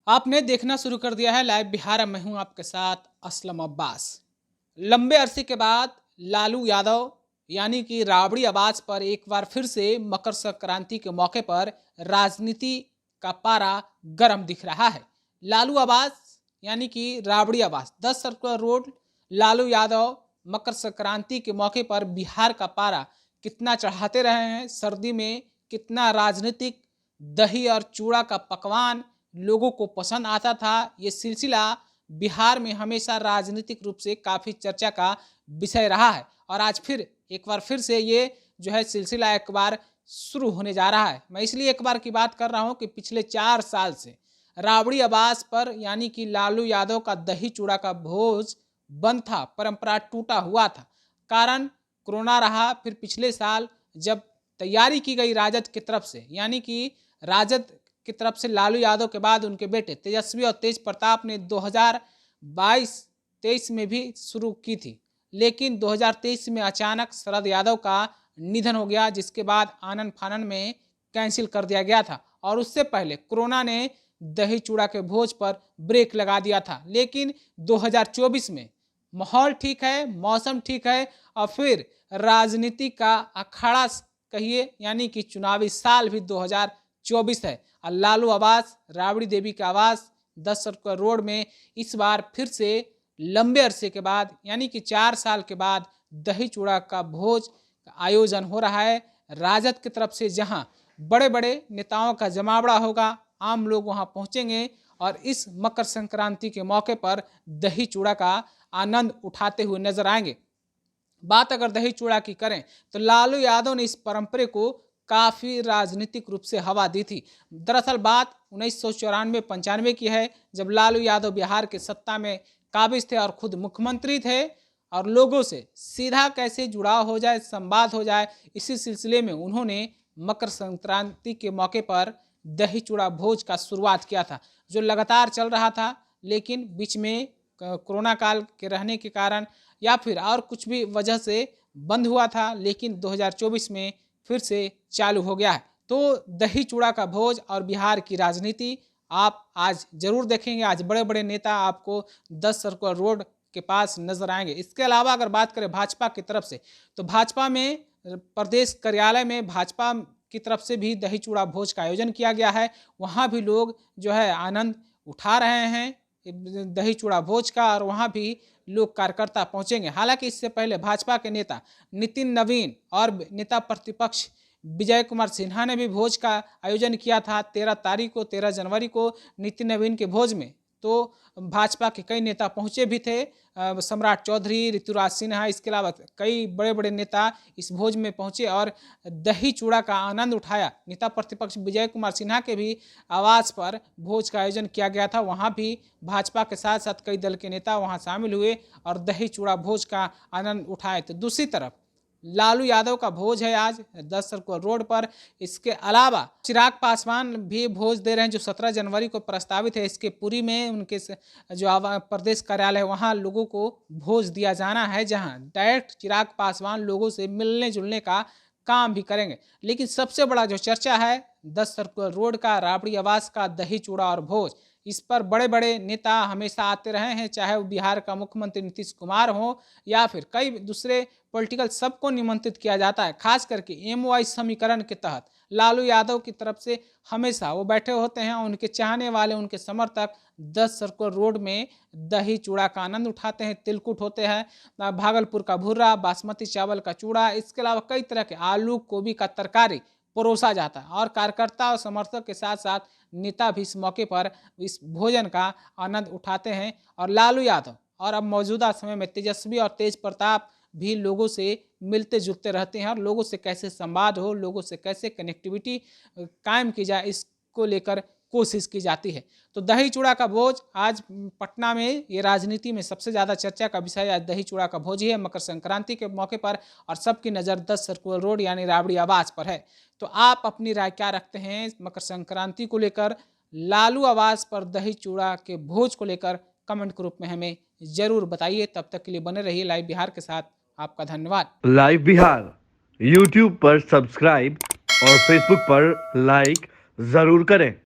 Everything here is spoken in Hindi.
आपने देखना शुरू कर दिया है लाइव बिहार। मैं हूं आपके साथ असलम अब्बास। लंबे अरसे के बाद लालू यादव यानी कि राबड़ी आवाज पर एक बार फिर से मकर संक्रांति के मौके पर राजनीति का पारा गर्म दिख रहा है। लालू आवाज यानी कि राबड़ी आवाज 10 सर्कुलर रोड लालू यादव मकर संक्रांति के मौके पर बिहार का पारा कितना चढ़ाते रहे हैं। सर्दी में कितना राजनीतिक दही और चूड़ा का पकवान लोगों को पसंद आता था। ये सिलसिला बिहार में हमेशा राजनीतिक रूप से काफ़ी चर्चा का विषय रहा है और आज फिर एक बार फिर से ये जो है सिलसिला एक बार शुरू होने जा रहा है। मैं इसलिए एक बार की बात कर रहा हूँ कि पिछले 4 साल से राबड़ी आवास पर यानी कि लालू यादव का दही चूड़ा का भोज बंद था, परंपरा टूटा हुआ था। कारण कोरोना रहा। फिर पिछले साल जब तैयारी की गई राजद की तरफ से यानी कि राजद की तरफ से लालू यादव के बाद उनके बेटे तेजस्वी और तेज प्रताप ने 2022-23 में भी शुरू की थी, लेकिन 2023 में अचानक शरद यादव का निधन हो गया, जिसके बाद आनन फानन में कैंसिल कर दिया गया था। और उससे पहले कोरोना ने दही चूड़ा के भोज पर ब्रेक लगा दिया था। लेकिन 2024 में माहौल ठीक है, मौसम ठीक है और फिर राजनीति का अखाड़ा कहिए यानी कि चुनावी साल भी 2024 है। और लालू आवास राबड़ी देवी का आवास 10 सर्कुलर रोड में इस बार फिर से लंबे अरसे के बाद यानी कि 4 साल के बाद दही चूड़ा का भोज का आयोजन हो रहा है राजद की तरफ से, जहां बड़े बड़े नेताओं का जमावड़ा होगा। आम लोग वहां पहुंचेंगे और इस मकर संक्रांति के मौके पर दही चूड़ा का आनंद उठाते हुए नजर आएंगे। बात अगर दही चूड़ा की करें तो लालू यादव ने इस परंपरे को काफ़ी राजनीतिक रूप से हवा दी थी। दरअसल बात 1994-95 की है, जब लालू यादव बिहार के सत्ता में काबिज थे और खुद मुख्यमंत्री थे और लोगों से सीधा कैसे जुड़ाव हो जाए, संवाद हो जाए, इसी सिलसिले में उन्होंने मकर संक्रांति के मौके पर दही चूड़ा भोज का शुरुआत किया था, जो लगातार चल रहा था। लेकिन बीच में कोरोना काल के रहने के कारण या फिर और कुछ भी वजह से बंद हुआ था, लेकिन 2024 में फिर से चालू हो गया है। तो दही चूड़ा का भोज और बिहार की राजनीति आप आज जरूर देखेंगे। आज बड़े बड़े नेता आपको 10 सर्कुलर रोड के पास नजर आएंगे। इसके अलावा अगर बात करें भाजपा की तरफ से, तो भाजपा में प्रदेश कार्यालय में भाजपा की तरफ से भी दही चूड़ा भोज का आयोजन किया गया है। वहाँ भी लोग जो है आनंद उठा रहे हैं दही चूड़ा भोज का और वहाँ भी लोग कार्यकर्ता पहुंचेंगे। हालांकि इससे पहले भाजपा के नेता नितिन नवीन और नेता प्रतिपक्ष विजय कुमार सिन्हा ने भी भोज का आयोजन किया था 13 जनवरी को नितिन नवीन के भोज में। तो भाजपा के कई नेता पहुंचे भी थे, सम्राट चौधरी, ऋतुराज सिन्हा, इसके अलावा कई बड़े बड़े नेता इस भोज में पहुंचे और दही चूड़ा का आनंद उठाया। नेता प्रतिपक्ष विजय कुमार सिन्हा के भी आवास पर भोज का आयोजन किया गया था। वहां भी भाजपा के साथ साथ कई दल के नेता वहां शामिल हुए और दही चूड़ा भोज का आनंद उठाए। तो दूसरी तरफ लालू यादव का भोज है आज 10 सर्कुलर रोड पर। इसके अलावा चिराग पासवान भी भोज दे रहे हैं, जो 17 जनवरी को प्रस्तावित है। इसके पुरी में उनके जो प्रदेश कार्यालय है वहाँ लोगों को भोज दिया जाना है, जहाँ डायरेक्ट चिराग पासवान लोगों से मिलने जुलने का काम भी करेंगे। लेकिन सबसे बड़ा जो चर्चा है 10 सर्कुलर रोड का राबड़ी आवास का दही चूड़ा और भोज, इस पर बड़े बड़े नेता हमेशा आते रहे हैं, चाहे वो बिहार का मुख्यमंत्री नीतीश कुमार हो या फिर कई दूसरे पॉलिटिकल, सबको निमंत्रित किया जाता है। खास करके MOI समीकरण के तहत लालू यादव की तरफ से हमेशा वो बैठे होते हैं। उनके चाहने वाले, उनके समर्थक 10 सर्कुलर रोड में दही चूड़ा का आनंद उठाते हैं। तिलकुट होते हैं, भागलपुर का भुर्रा, बासमती चावल का चूड़ा, इसके अलावा कई तरह के आलू गोभी का तरकारी परोसा जाता है और कार्यकर्ता और समर्थक के साथ साथ नेता भी इस मौके पर इस भोजन का आनंद उठाते हैं। और लालू यादव और अब मौजूदा समय में तेजस्वी और तेज प्रताप भी लोगों से मिलते जुलते रहते हैं और लोगों से कैसे संवाद हो, लोगों से कैसे कनेक्टिविटी कायम की जाए, इसको लेकर कोशिश की जाती है। तो दही चूड़ा का भोज आज पटना में ये राजनीति में सबसे ज़्यादा चर्चा का विषय आज दही चूड़ा का भोज ही है मकर संक्रांति के मौके पर और सबकी नज़र 10 सर्कुलर रोड यानी राबड़ी आवास पर है। तो आप अपनी राय क्या रखते हैं मकर संक्रांति को लेकर, लालू आवास पर दही चूड़ा के भोज को लेकर? कमेंट के रूप में हमें जरूर बताइए। तब तक के लिए बने रहिए लाइव बिहार के साथ। आपका धन्यवाद। लाइव बिहार यूट्यूब पर सब्सक्राइब और फेसबुक पर लाइक जरूर करें।